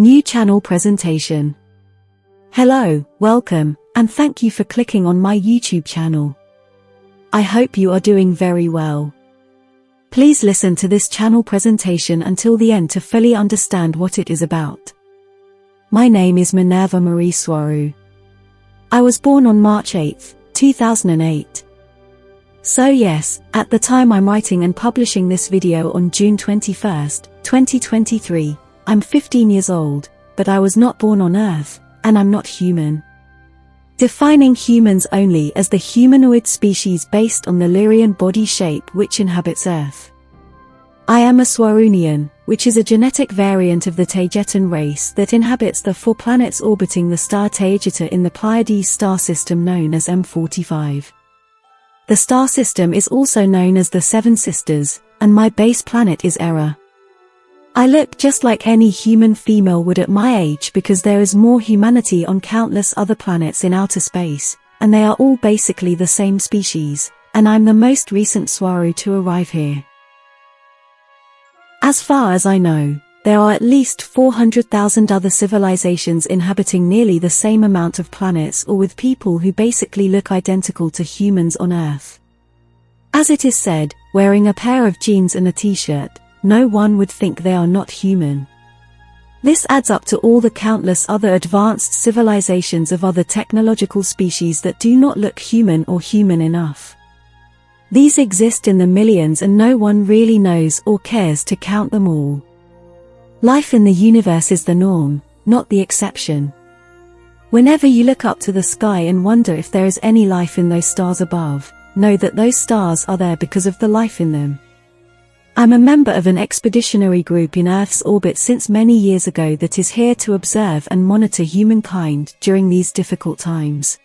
New channel presentation. Hello, welcome, and thank you for clicking on my YouTube channel. I hope you are doing very well. Please listen to this channel presentation until the end to fully understand what it is about. My name is Mari Swaruu. I was born on March 8, 2008. So yes, at the time I'm writing and publishing this video on June 21, 2023, I'm 15 years old, but I was not born on Earth, and I'm not human. Defining humans only as the humanoid species based on the Lyrian body shape which inhabits Earth. I am a Swaroonian, which is a genetic variant of the Taygetan race that inhabits the 4 planets orbiting the star Taygeta in the Pleiadian star system known as M45. The star system is also known as the Seven Sisters, and my base planet is Era. I look just like any human female would at my age because there is more humanity on countless other planets in outer space, and they are all basically the same species, and I'm the most recent Swaruu to arrive here. As far as I know, there are at least 400,000 other civilizations inhabiting nearly the same amount of planets or with people who basically look identical to humans on Earth. As it is said, wearing a pair of jeans and a t-shirt, no one would think they are not human. This adds up to all the countless other advanced civilizations of other technological species that do not look human or human enough. These exist in the millions and no one really knows or cares to count them all. Life in the universe is the norm, not the exception. Whenever you look up to the sky and wonder if there is any life in those stars above, know that those stars are there because of the life in them. I'm a member of an expeditionary group in Earth's orbit since many years ago that is here to observe and monitor humankind during these difficult times.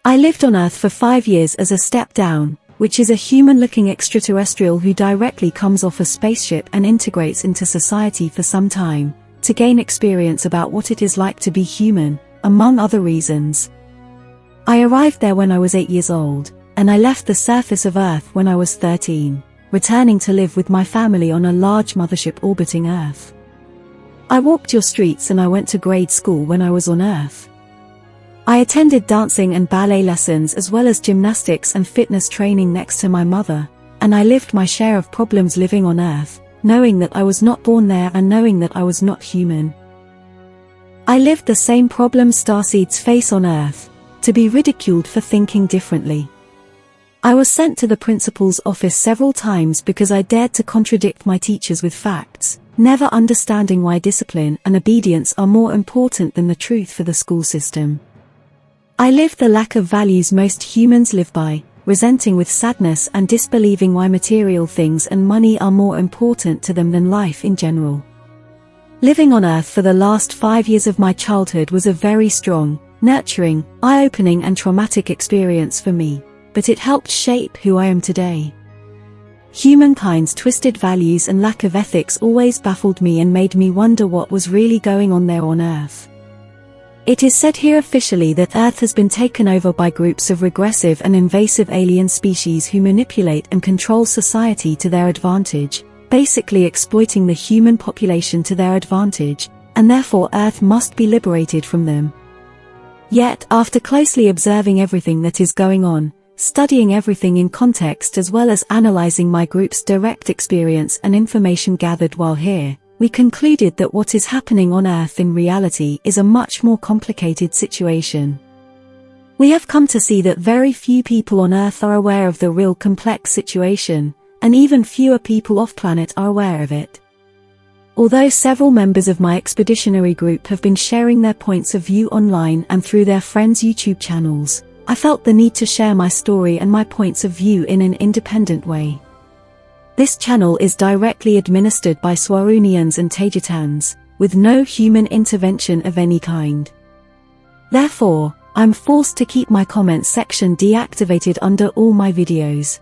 I lived on Earth for 5 years as a step down, which is a human-looking extraterrestrial who directly comes off a spaceship and integrates into society for some time, to gain experience about what it is like to be human, among other reasons. I arrived there when I was 8 years old, and I left the surface of Earth when I was 13. Returning to live with my family on a large mothership orbiting Earth. I walked your streets and I went to grade school when I was on Earth. I attended dancing and ballet lessons as well as gymnastics and fitness training next to my mother, and I lived my share of problems living on Earth, knowing that I was not born there and knowing that I was not human. I lived the same problems starseeds face on Earth, to be ridiculed for thinking differently. I was sent to the principal's office several times because I dared to contradict my teachers with facts, never understanding why discipline and obedience are more important than the truth for the school system. I lived the lack of values most humans live by, resenting with sadness and disbelieving why material things and money are more important to them than life in general. Living on Earth for the last 5 years of my childhood was a very strong, nurturing, eye-opening and traumatic experience for me. But it helped shape who I am today. Humankind's twisted values and lack of ethics always baffled me and made me wonder what was really going on there on Earth. It is said here officially that Earth has been taken over by groups of regressive and invasive alien species who manipulate and control society to their advantage, basically exploiting the human population to their advantage, and therefore Earth must be liberated from them. Yet, after closely observing everything that is going on, studying everything in context as well as analyzing my group's direct experience and information gathered while here, we concluded that what is happening on Earth in reality is a much more complicated situation. We have come to see that very few people on Earth are aware of the real complex situation, and even fewer people off-planet are aware of it. Although several members of my expeditionary group have been sharing their points of view online and through their friends' YouTube channels, I felt the need to share my story and my points of view in an independent way. This channel is directly administered by Swaroonians and Taygetans, with no human intervention of any kind. Therefore, I'm forced to keep my comments section deactivated under all my videos.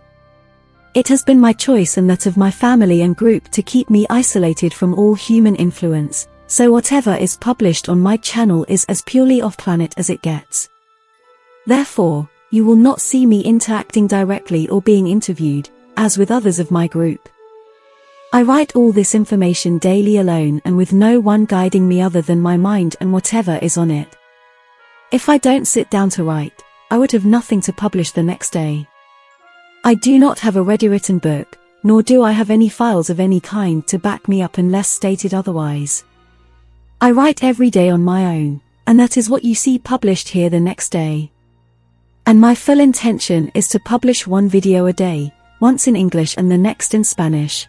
It has been my choice and that of my family and group to keep me isolated from all human influence, so whatever is published on my channel is as purely off-planet as it gets. Therefore, you will not see me interacting directly or being interviewed, as with others of my group. I write all this information daily alone and with no one guiding me other than my mind and whatever is on it. If I don't sit down to write, I would have nothing to publish the next day. I do not have a ready-written book, nor do I have any files of any kind to back me up unless stated otherwise. I write every day on my own, and that is what you see published here the next day. And my full intention is to publish one video a day, once in English and the next in Spanish.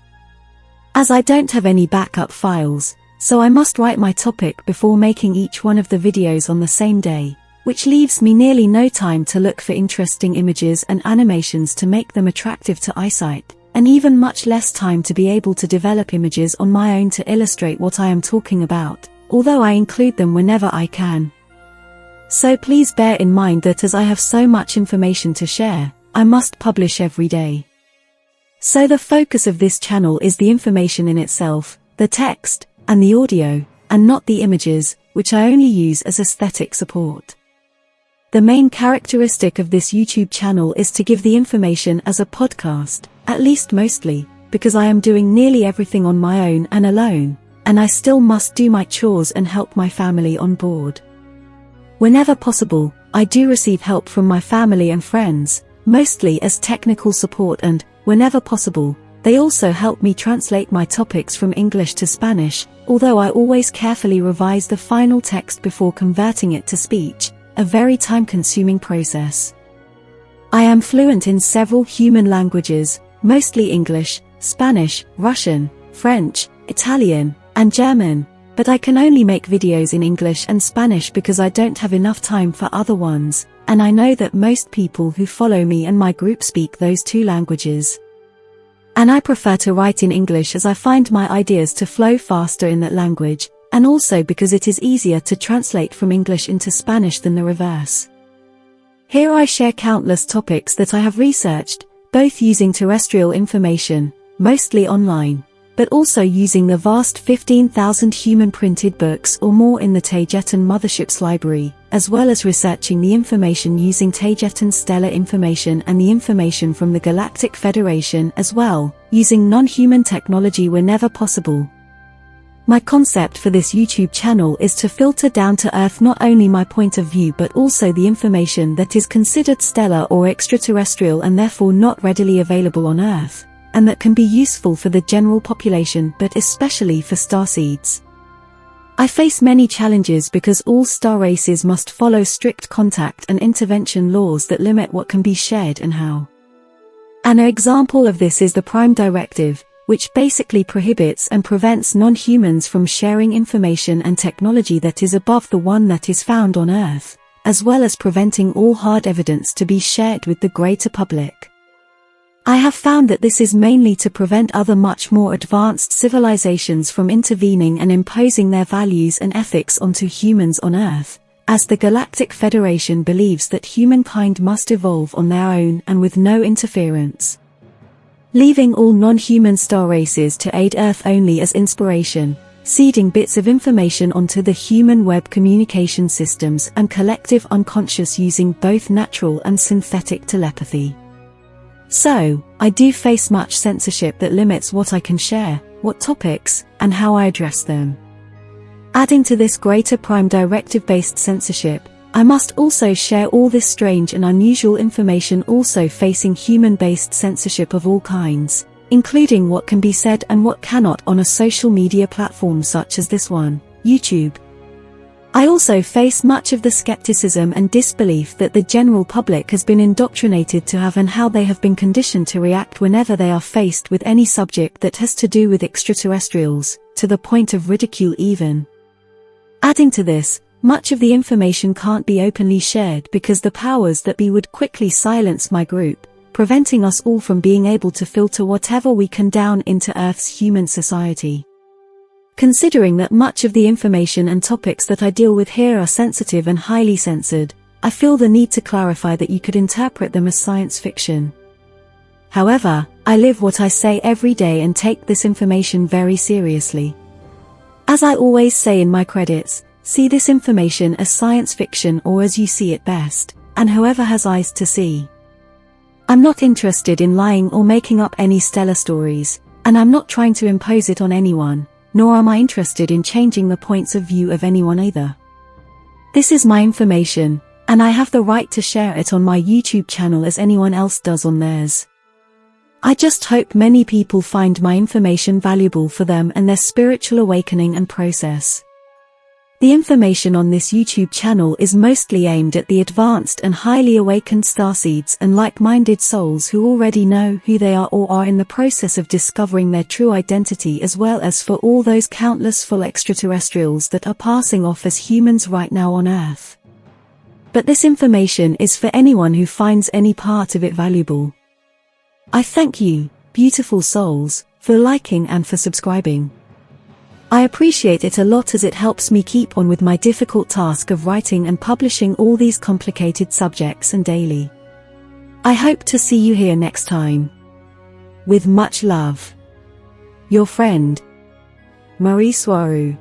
As I don't have any backup files, so I must write my topic before making each one of the videos on the same day, which leaves me nearly no time to look for interesting images and animations to make them attractive to eyesight, and even much less time to be able to develop images on my own to illustrate what I am talking about, although I include them whenever I can. So please bear in mind that as I have so much information to share, I must publish every day. So the focus of this channel is the information in itself, the text, and the audio, and not the images, which I only use as aesthetic support. The main characteristic of this YouTube channel is to give the information as a podcast, at least mostly, because I am doing nearly everything on my own and alone, and I still must do my chores and help my family on board. Whenever possible, I do receive help from my family and friends, mostly as technical support, and, whenever possible, they also help me translate my topics from English to Spanish, although I always carefully revise the final text before converting it to speech, a very time-consuming process. I am fluent in several human languages, mostly English, Spanish, Russian, French, Italian, and German, but I can only make videos in English and Spanish because I don't have enough time for other ones, and I know that most people who follow me and my group speak those two languages. And I prefer to write in English as I find my ideas to flow faster in that language, and also because it is easier to translate from English into Spanish than the reverse. Here I share countless topics that I have researched, both using terrestrial information, mostly online, but also using the vast 15,000 human printed books or more in the Taygeta mothership's library, as well as researching the information using Taygeta stellar information and the information from the Galactic Federation as well, using non-human technology whenever possible. My concept for this YouTube channel is to filter down to Earth not only my point of view but also the information that is considered stellar or extraterrestrial and therefore not readily available on Earth, and that can be useful for the general population but especially for starseeds. I face many challenges because all star races must follow strict contact and intervention laws that limit what can be shared and how. An example of this is the Prime Directive, which basically prohibits and prevents non-humans from sharing information and technology that is above the one that is found on Earth, as well as preventing all hard evidence to be shared with the greater public. I have found that this is mainly to prevent other much more advanced civilizations from intervening and imposing their values and ethics onto humans on Earth, as the Galactic Federation believes that humankind must evolve on their own and with no interference, leaving all non-human star races to aid Earth only as inspiration, seeding bits of information onto the human web communication systems and collective unconscious using both natural and synthetic telepathy. So, I do face much censorship that limits what I can share, what topics, and how I address them. Adding to this greater Prime Directive-based censorship, I must also share all this strange and unusual information also facing human-based censorship of all kinds, including what can be said and what cannot on a social media platform such as this one, YouTube. I also face much of the skepticism and disbelief that the general public has been indoctrinated to have and how they have been conditioned to react whenever they are faced with any subject that has to do with extraterrestrials, to the point of ridicule even. Adding to this, much of the information can't be openly shared because the powers that be would quickly silence my group, preventing us all from being able to filter whatever we can down into Earth's human society. Considering that much of the information and topics that I deal with here are sensitive and highly censored, I feel the need to clarify that you could interpret them as science fiction. However, I live what I say every day and take this information very seriously. As I always say in my credits, see this information as science fiction or as you see it best, and whoever has eyes to see. I'm not interested in lying or making up any stellar stories, And I'm not trying to impose it on anyone, nor am I interested in changing the points of view of anyone either. This is my information, and I have the right to share it on my YouTube channel as anyone else does on theirs. I just hope many people find my information valuable for them and their spiritual awakening and process. The information on this YouTube channel is mostly aimed at the advanced and highly awakened starseeds and like-minded souls who already know who they are or are in the process of discovering their true identity, as well as for all those countless full extraterrestrials that are passing off as humans right now on Earth. But this information is for anyone who finds any part of it valuable. I thank you, beautiful souls, for liking and for subscribing. I appreciate it a lot as it helps me keep on with my difficult task of writing and publishing all these complicated subjects and daily. I hope to see you here next time. With much love. Your friend, Mari Swaruu.